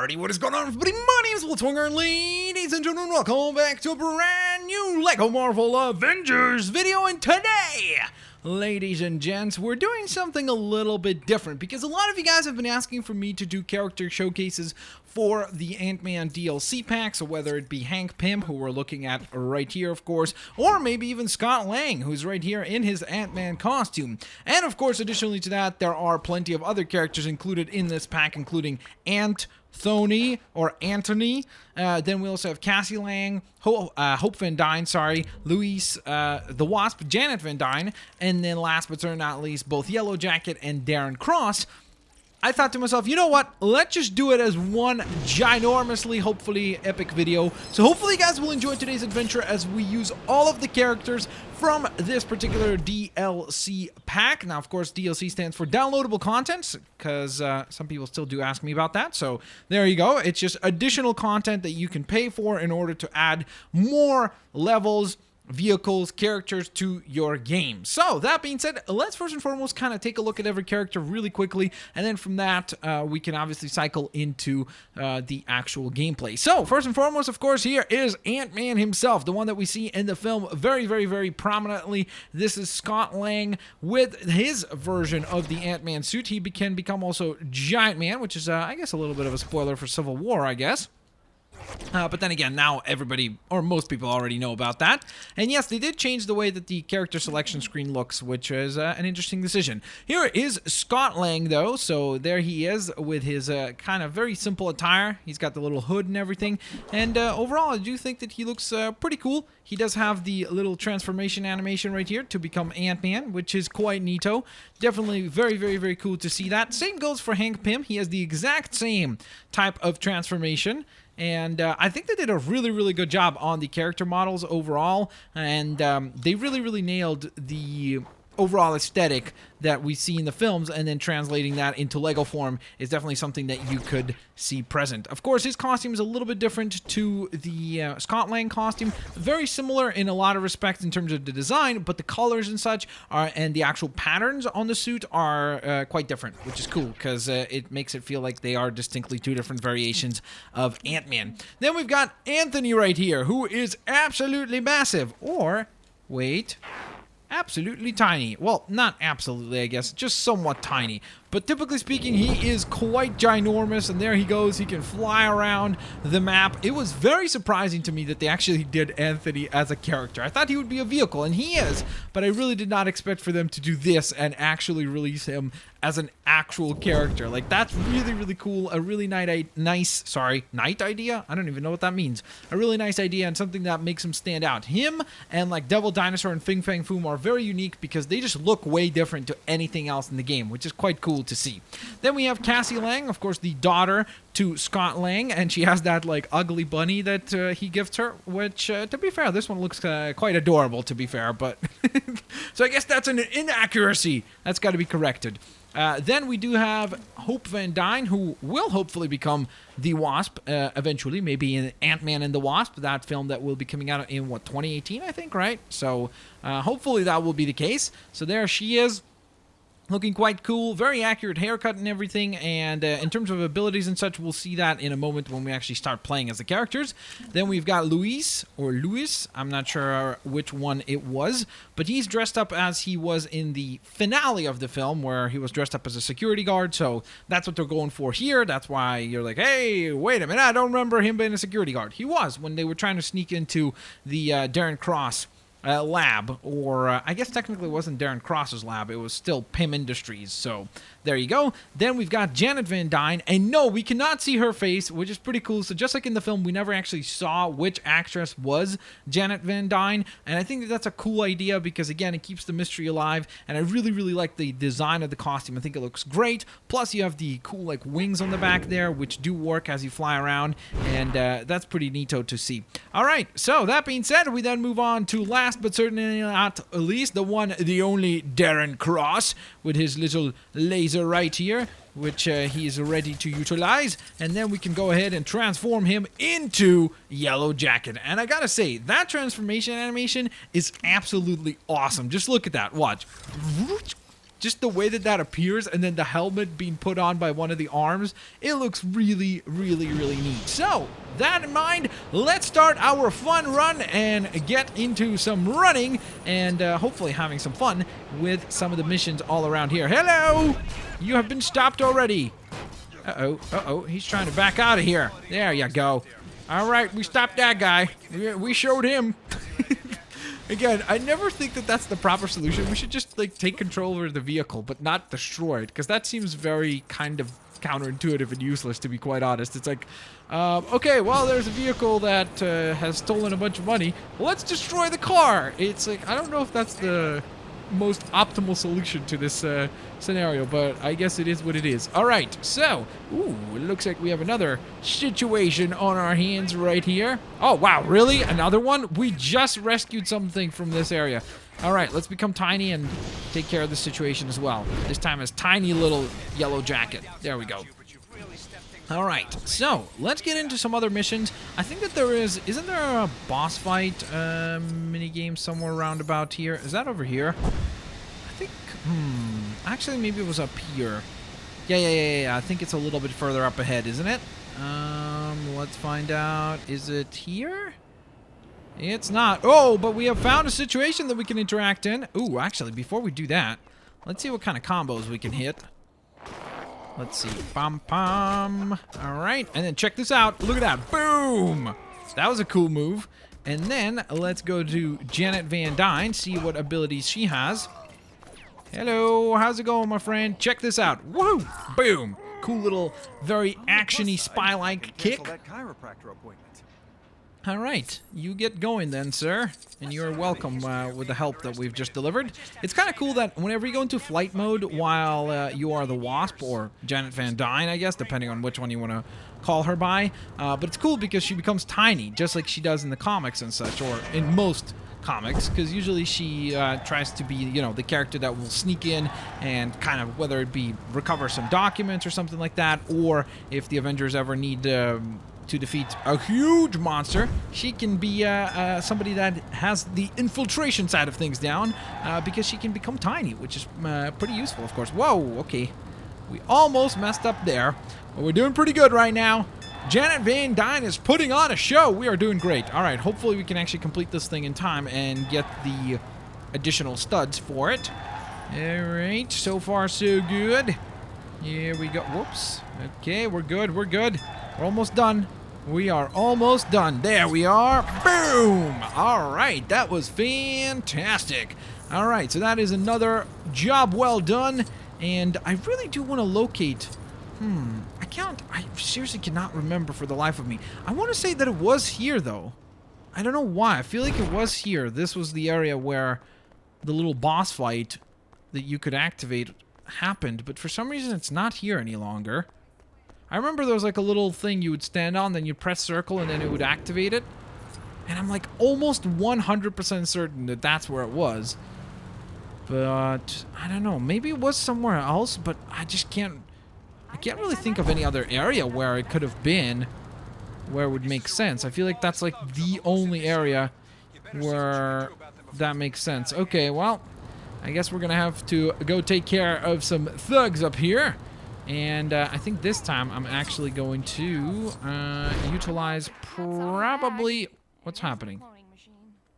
Alrighty, what is going on, everybody? My name is Blitzwinger, and ladies and gentlemen, welcome back to a brand new LEGO Marvel Avengers video. And today, ladies and gents, we're doing something a little bit different because a lot of you guys have been asking for me to do character showcases for the Ant-Man DLC pack, so whether it be Hank Pym, who we're looking at right here, of course, or maybe even Scott Lang, who's right here in his Ant-Man costume. And of course, additionally to that, there are plenty of other characters included in this pack, including Anthony. Then we also have Cassie Lang, Hope Van Dyne, Louise the Wasp, Janet Van Dyne, and then last but certainly not least, both Yellow Jacket and Darren Cross. I thought to myself, you know what, let's just do it as one ginormously, hopefully, epic video. So hopefully you guys will enjoy today's adventure as we use all of the characters from this particular DLC pack. Now, of course, DLC stands for downloadable content, because some people still do ask me about that. So there you go. It's just additional content that you can pay for in order to add more levels, vehicles, characters to your game. So that being said, let's first and foremost kind of take a look at every character really quickly, and then from that we can obviously cycle into the actual gameplay. So first and foremost, of course, here is Ant-Man himself, the one that we see in the film very prominently. This is Scott Lang with his version of the Ant-Man suit. He can become also Giant Man, which is I guess a little bit of a spoiler for Civil War, I guess. But then again, now everybody, or most people, already know about that. And yes, they did change the way that the character selection screen looks, which is an interesting decision. Here is Scott Lang, though. So there he is with his kind of very simple attire. He's got the little hood and everything. And overall, I do think that he looks pretty cool. He does have the little transformation animation right here to become Ant-Man, which is quite neato. Definitely very cool to see that. Same goes for Hank Pym. He has the exact same type of transformation. And I think they did a really good job on the character models overall, and they really nailed the overall aesthetic that we see in the films, and then translating that into Lego form is definitely something that you could see present. Of course, his costume is a little bit different to the Scott Lang costume. Very similar in a lot of respects in terms of the design, but the colors and such are, and the actual patterns on the suit are quite different, which is cool because it makes it feel like they are distinctly two different variations of Ant-Man. Then we've got Anthony right here, who is absolutely massive, or wait, absolutely tiny. Well, not absolutely, I guess, just somewhat tiny. But typically speaking, he is quite ginormous, and there he goes. He can fly around the map. It was very surprising to me that they actually did Anthony as a character. I thought he would be a vehicle, and he is, but I really did not expect for them to do this and actually release him as an actual character. Like, that's really cool. A really nice idea? I don't even know what that means. A really nice idea, and something that makes him stand out. Him and like Devil Dinosaur and Fing Fang Foom are very unique because they just look way different to anything else in the game, which is quite cool to see. Then we have Cassie Lang, of course, the daughter to Scott Lang, and she has that like ugly bunny that he gifts her, which to be fair, this one looks quite adorable, to be fair, but so I guess that's an inaccuracy. That's got to be corrected. Then we do have Hope Van Dyne, who will hopefully become the Wasp eventually, maybe in Ant-Man and the Wasp, that film that will be coming out in, 2018, I think, right? So hopefully that will be the case. So there she is. Looking quite cool, very accurate haircut and everything, and in terms of abilities and such, we'll see that in a moment when we actually start playing as the characters. Then we've got Louis, I'm not sure which one it was, but he's dressed up as he was in the finale of the film, where he was dressed up as a security guard, so that's what they're going for here. That's why you're like, hey, wait a minute, I don't remember him being a security guard. He was, when they were trying to sneak into the Darren Cross lab, or I guess technically it wasn't Darren Cross's lab, it was still Pym Industries, so there you go. Then we've got Janet Van Dyne, and no, we cannot see her face, which is pretty cool. So just like in the film, we never actually saw which actress was Janet Van Dyne, and I think that that's a cool idea because, again, it keeps the mystery alive, and I really like the design of the costume. I think it looks great. Plus, you have the cool like wings on the back there, which do work as you fly around, and that's pretty neato to see. All right, so that being said, we then move on to last but certainly not least, the one, the only Darren Cross with his little laser right here, which he is ready to utilize, and then we can go ahead and transform him into Yellow Jacket. And I gotta say, that transformation animation is absolutely awesome. Just look at that. Watch. just the way that that appears, and then the helmet being put on by one of the arms, it looks really, really, really neat. So, that in mind, let's start our fun run and get into some running and hopefully having some fun with some of the missions all around here. Hello! You have been stopped already. Uh-oh, he's trying to back out of here. There you go. All right, we stopped that guy. We showed him. Again, I never think that that's the proper solution. We should just, like, take control over the vehicle, but not destroy it, because that seems very kind of counterintuitive and useless, to be quite honest. It's like, okay, well, there's a vehicle that has stolen a bunch of money. Let's destroy the car. It's like, I don't know if that's the most optimal solution to this scenario, but I guess it is what it is. All right, so, ooh, it looks like we have another situation on our hands right here. Oh, wow, really? Another one? We just rescued something from this area. All right, let's become tiny and take care of this situation as well. This time as tiny little yellow jacket. There we go. All right, so let's get into some other missions. I think that there isn't there a boss fight mini game somewhere around about here? Is that over here? I think, actually maybe it was up here. Yeah, I think it's a little bit further up ahead, isn't it? Let's find out. Is it here? It's not. Oh, but we have found a situation that we can interact in. Ooh, actually, before we do that, let's see what kind of combos we can hit. Let's see. Pom pom. All right. And then check this out. Look at that. Boom. That was a cool move. And then let's go to Janet Van Dyne, see what abilities she has. Hello. How's it going, my friend? Check this out. Woo. Boom. Cool little, very action-y spy-like kick. All right, you get going then, sir, and you're welcome with the help that we've just delivered. It's kind of cool that whenever you go into flight mode while you are the Wasp, or Janet Van Dyne, I guess, depending on which one you want to call her by, but it's cool because she becomes tiny, just like she does in the comics and such, or in most comics, because usually she tries to be, you know, the character that will sneak in and kind of, whether it be recover some documents or something like that, or if the Avengers ever need to defeat a huge monster, she can be somebody that has the infiltration side of things down because she can become tiny, which is pretty useful, of course. Whoa, okay. We almost messed up there, but we're doing pretty good right now. Janet Van Dyne is putting on a show. We are doing great. All right, hopefully we can actually complete this thing in time and get the additional studs for it. All right, so far so good. Here we go. Whoops. Okay, we're good. We're almost done. We are almost done. There we are. Boom! All right, that was fantastic. All right, so that is another job well done. And I really do want to locate... I seriously cannot remember for the life of me. I want to say that it was here, though. I don't know why. I feel like it was here. This was the area where the little boss fight that you could activate happened. But for some reason, it's not here any longer. I remember there was like a little thing you would stand on, then you'd press circle, and then it would activate it. And I'm like almost 100% certain that that's where it was. But I don't know. Maybe it was somewhere else, but I just can't... I can't really think of any other area where it could have been, where it would make sense. I feel like that's like the only area where that makes sense. Okay, well, I guess we're gonna have to go take care of some thugs up here. And I think this time I'm actually going to utilize probably... What's happening?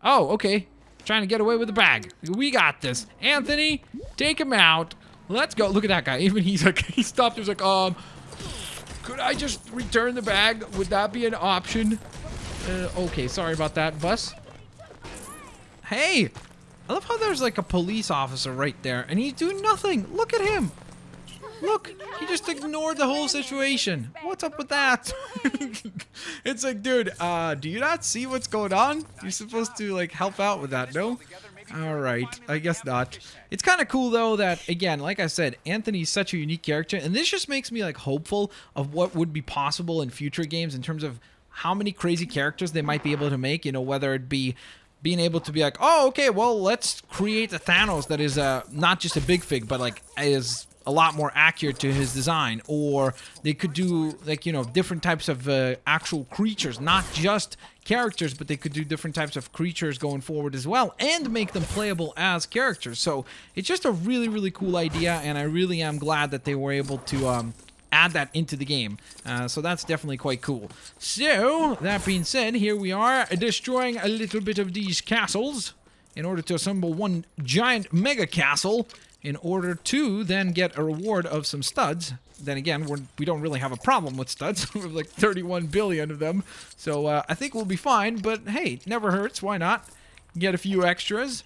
Oh, okay. Trying to get away with the bag. We got this. Anthony, take him out. Let's go. Look at that guy. Even he's like, he stopped. He was like, could I just return the bag? Would that be an option? Okay, sorry about that, bus. Hey, I love how there's like a police officer right there, and he's doing nothing. Look at him. Look, he just ignored the whole situation. What's up with that? It's like, dude, do you not see what's going on? You're supposed to like help out with that, no? Alright, I guess not. It's kind of cool though that, again, like I said, Anthony's such a unique character, and this just makes me like hopeful of what would be possible in future games in terms of how many crazy characters they might be able to make, you know, whether it be being able to be like, oh, okay, well, let's create a Thanos that is not just a big fig, but like is a lot more accurate to his design, or they could do, like, you know, different types of actual creatures, not just characters, but they could do different types of creatures going forward as well, and make them playable as characters. So it's just a really, really cool idea, and I really am glad that they were able to add that into the game. So that's definitely quite cool. So, that being said, here we are destroying a little bit of these castles in order to assemble one giant mega castle in order to then get a reward of some studs. Then again, we don't really have a problem with studs. We have like 31 billion of them. So I think we'll be fine, but hey, never hurts. Why not? Get a few extras.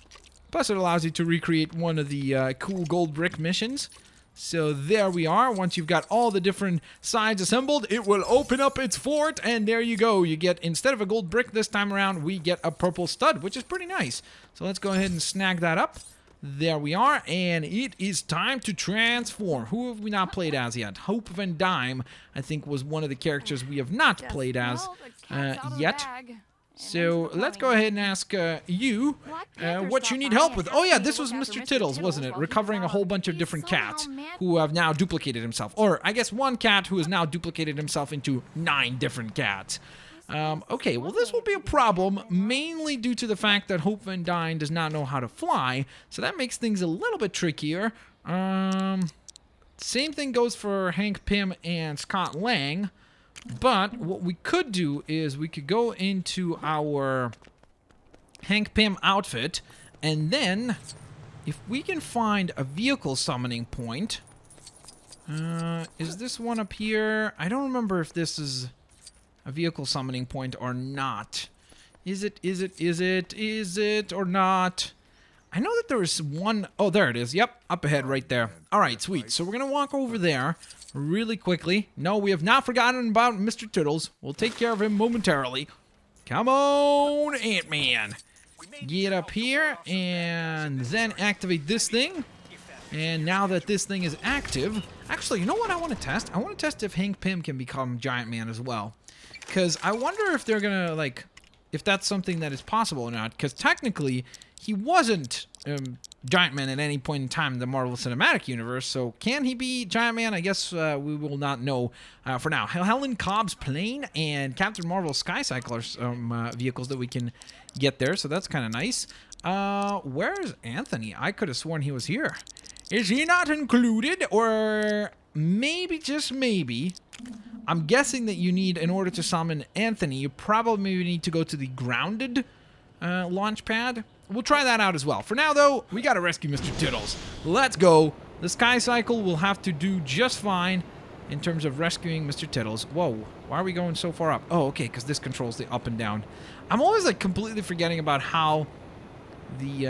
Plus it allows you to recreate one of the cool gold brick missions. So there we are. Once you've got all the different sides assembled, it will open up its fort, and there you go. You get, instead of a gold brick this time around, we get a purple stud, which is pretty nice. So let's go ahead and snag that up. There we are, and it is time to transform. Who have we not played as yet? Hope Van Dyne, I think, was one of the characters we have not played as yet. So let's go ahead and ask you what you need help with. Oh yeah, this was Mr. Tittles, wasn't it? Recovering a whole bunch of different cats who have now duplicated himself. Or I guess one cat who has now duplicated himself into 9 different cats. Okay, well this will be a problem, mainly due to the fact that Hope Van Dyne does not know how to fly, so that makes things a little bit trickier. Same thing goes for Hank Pym and Scott Lang, but what we could do is we could go into our Hank Pym outfit, and then if we can find a vehicle summoning point, is this one up here? I don't remember if this is a vehicle summoning point or not. Is it or not? I know that there is one. Oh, there it is. Yep, up ahead right there. All right, sweet. So we're going to walk over there really quickly. No, we have not forgotten about Mr. Tittles. We'll take care of him momentarily. Come on, Ant-Man. Get up here and then activate this thing. And now that this thing is active, actually, you know what I want to test? I want to test if Hank Pym can become Giant Man as well. Because I wonder if they're going to, like, if that's something that is possible or not. Because technically, he wasn't Giant Man at any point in time in the Marvel Cinematic Universe. So can he be Giant Man? I guess we will not know for now. Helen Cobb's plane and Captain Marvel's Sky Cycler vehicles that we can get there. So that's kind of nice. Where's Anthony? I could have sworn he was here. Is he not included? Or maybe, just maybe, I'm guessing that you need, in order to summon Anthony, you probably need to go to the grounded launch pad. We'll try that out as well. For now, though, we gotta rescue Mr. Tittles. Let's go. The Sky Cycle will have to do just fine in terms of rescuing Mr. Tittles. Whoa, why are we going so far up? Oh, okay, because this controls the up and down. I'm always, like, completely forgetting about how the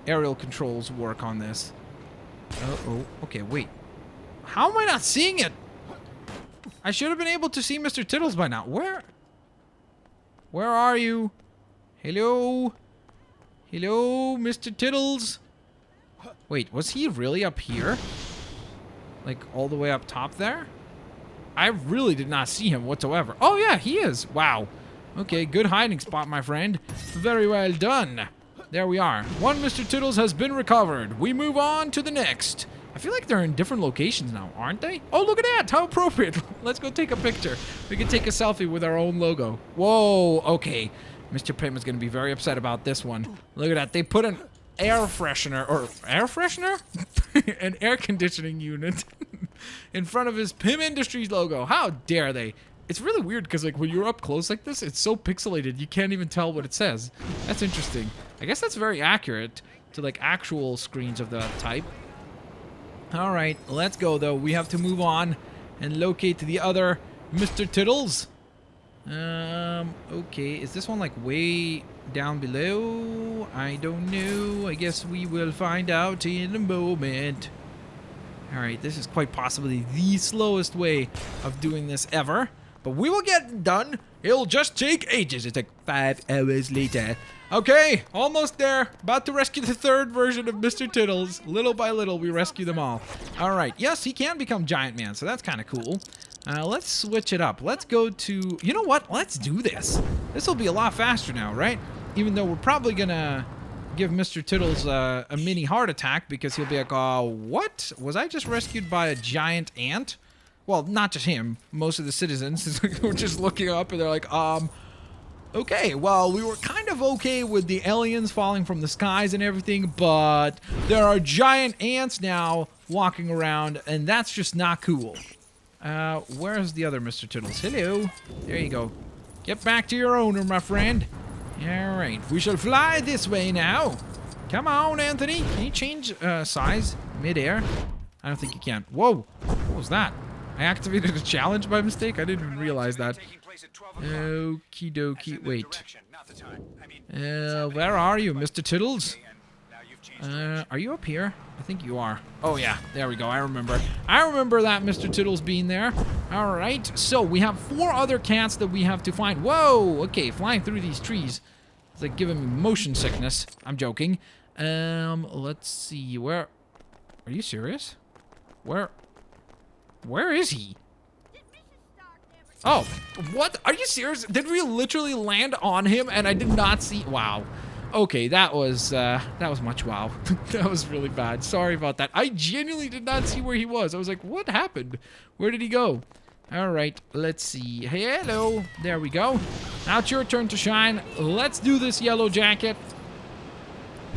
aerial controls work on this. Oh, okay, wait. How am I not seeing it? I should have been able to see Mr. Tittles by now. Where are you? Hello? Hello, Mr. Tittles? Wait, was he really up here? Like, all the way up top there? I really did not see him whatsoever. Oh, yeah, he is. Wow. Okay, good hiding spot, my friend. Very well done. There we are. One Mr. Tittles has been recovered. We move on to the next. I feel like they're in different locations now, aren't they? Oh, look at that. How appropriate. Let's go take a picture. We can take a selfie with our own logo. Whoa, okay. Mr. Pym is going to be very upset about this one. Look at that. They put an air freshener, or air freshener? An air conditioning unit in front of his Pym Industries logo. How dare they? It's really weird because, like, when you're up close like this, it's so pixelated you can't even tell what it says. That's interesting. I guess that's very accurate to, like, actual screens of that type. All right, let's go, though. We have to move on and locate the other Mr. Tittles. Okay, is this one, like, way down below? I don't know. I guess we will find out in a moment. All right, this is quite possibly the slowest way of doing this ever. But we will get it done. It'll just take ages. It's like 5 hours later. Okay, almost there. About to rescue the third version of Mr. Tittles. Little by little, we rescue them all. All right. Yes, he can become Giant Man, so that's kind of cool. Let's switch it up. Let's go to... You know what? Let's do this. This will be a lot faster now, right? Even though we're probably going to give Mr. Tittles a mini heart attack because he'll be like, what? Was I just rescued by a giant ant? Well, not just him. Most of the citizens were just looking up and they're like, okay, well, we were kind of okay with the aliens falling from the skies and everything, but there are giant ants now walking around, and that's just not cool. Where's the other Mr. Tittles? Hello. There you go. Get back to your owner, my friend. Alright, we shall fly this way now. Come on, Anthony. Can you change size mid-air? I don't think you can. Whoa. What was that? I activated a challenge by mistake? I didn't even realize that. Okie dokie. Wait. Where are you, Mr. Tittles? Are you up here? I think you are. Oh, yeah. There we go. I remember. I remember that Mr. Tittles being there. All right. So we have 4 other cats that we have to find. Whoa. Okay. Flying through these trees. It's like giving me motion sickness. I'm joking. Let's see. Where? Are you serious? Where is he? Oh, what? Are you serious? Did we literally land on him and I did not see? Wow. Okay, that was much wow. That was really bad. Sorry about that. I genuinely did not see where he was. I was like, what happened? Where did he go? All right, let's see. Hello. There we go. Now it's your turn to shine. Let's do this, Yellow Jacket.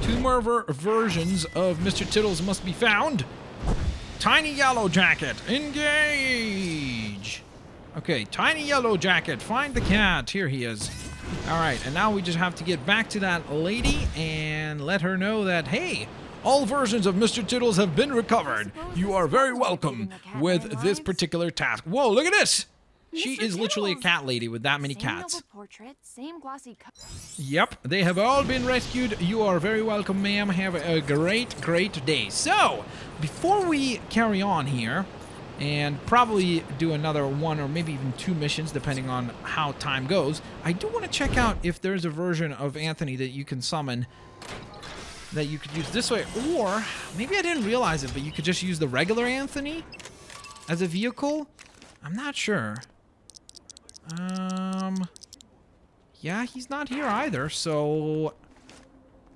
2 more versions of Mr. Tittles must be found. Tiny Yellow Jacket, engage. Okay, Tiny Yellow Jacket, find the cat. Here he is. All right, and now we just have to get back to that lady and let her know that, hey, all versions of Mr. Tittles have been recovered. You are very welcome with this particular task. Whoa, look at this. She is literally a cat lady with that many cats. Yep, they have all been rescued. You are very welcome, ma'am. Have a great, great day. So, before we carry on here, and probably do another 1 or maybe even 2 missions, depending on how time goes, I do want to check out if there's a version of Anthony that you can summon that you could use this way, or maybe I didn't realize it, but you could just use the regular Anthony as a vehicle. I'm not sure. Yeah, he's not here either, so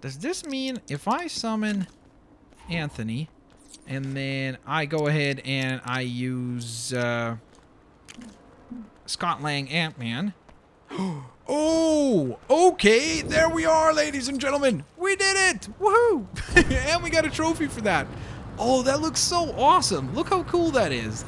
does this mean if I summon Anthony and then I go ahead and I use Scott Lang Ant-Man? Oh, okay, there we are, ladies and gentlemen. We did it! Woohoo! And we got a trophy for that. Oh, that looks so awesome. Look how cool that is.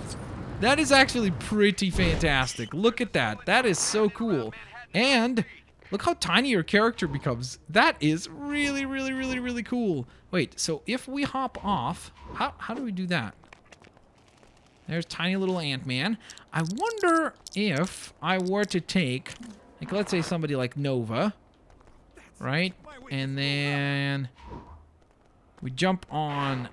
That is actually pretty fantastic. Look at that. That is so cool. And look how tiny your character becomes. That is really, really, really, really cool. Wait, so if we hop off, how do we do that? There's tiny little Ant-Man. I wonder if I were to take, like, let's say somebody like Nova, right? And then we jump on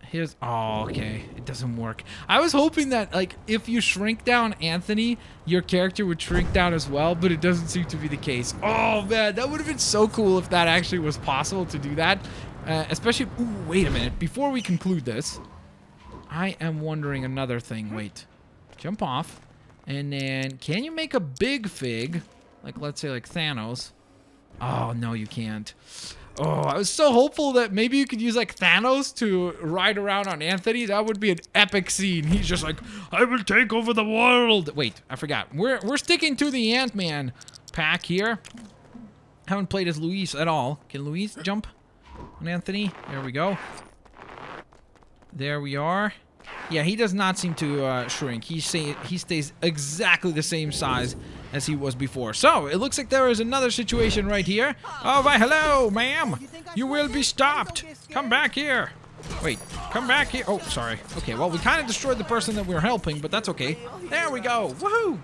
his, oh, okay, it doesn't work. I was hoping that, like, if you shrink down Anthony, your character would shrink down as well, but it doesn't seem to be the case. Oh, man, that would have been so cool if that actually was possible to do that. Especially, ooh, wait a minute. Before we conclude this, I am wondering another thing. Wait, jump off, and then can you make a big fig, like, let's say, like Thanos? Oh, no, you can't. Oh, I was so hopeful that maybe you could use, like, Thanos to ride around on Anthony. That would be an epic scene. He's just like, I will take over the world. Wait, I forgot. We're sticking to the Ant-Man pack here. Haven't played as Luis at all. Can Luis jump on Anthony? There we go. There we are. Yeah, he does not seem to shrink. He stays exactly the same size as he was before. So, it looks like there is another situation right here. Oh, why, hello, ma'am. You will be stopped. Come back here. Wait, come back here. Oh, sorry. Okay, well, we kind of destroyed the person that we were helping, but that's okay. There we go. Woohoo!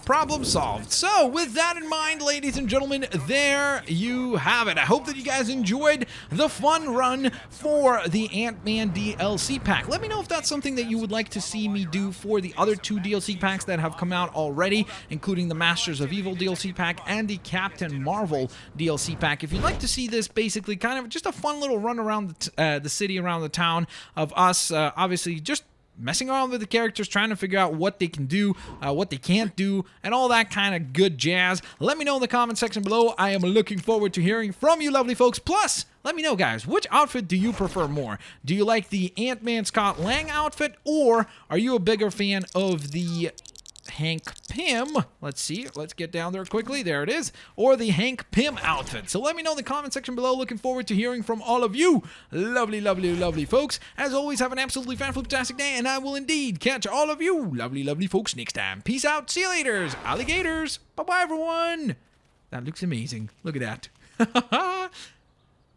Problem solved. So, with that in mind, ladies and gentlemen, there you have it. I hope that you guys enjoyed the fun run for the Ant-Man DLC pack. Let me know if that's something that you would like to see me do for the other 2 DLC packs that have come out already, including the Masters of Evil DLC pack and the Captain Marvel DLC pack. If you'd like to see this, basically kind of just a fun little run around the city, around the town of us, obviously just messing around with the characters, trying to figure out what they can do, what they can't do, and all that kind of good jazz. Let me know in the comment section below. I am looking forward to hearing from you lovely folks. Plus, let me know, guys, which outfit do you prefer more? Do you like the Ant-Man Scott Lang outfit, or are you a bigger fan of the Hank Pym? Let's see. Let's get down there quickly. There it is. Or the Hank Pym outfit. So let me know in the comment section below. Looking forward to hearing from all of you lovely, lovely, lovely folks. As always, have an absolutely fantastic day, and I will indeed catch all of you lovely, lovely folks next time. Peace out. See you later, alligators. Bye-bye, everyone. That looks amazing. Look at that.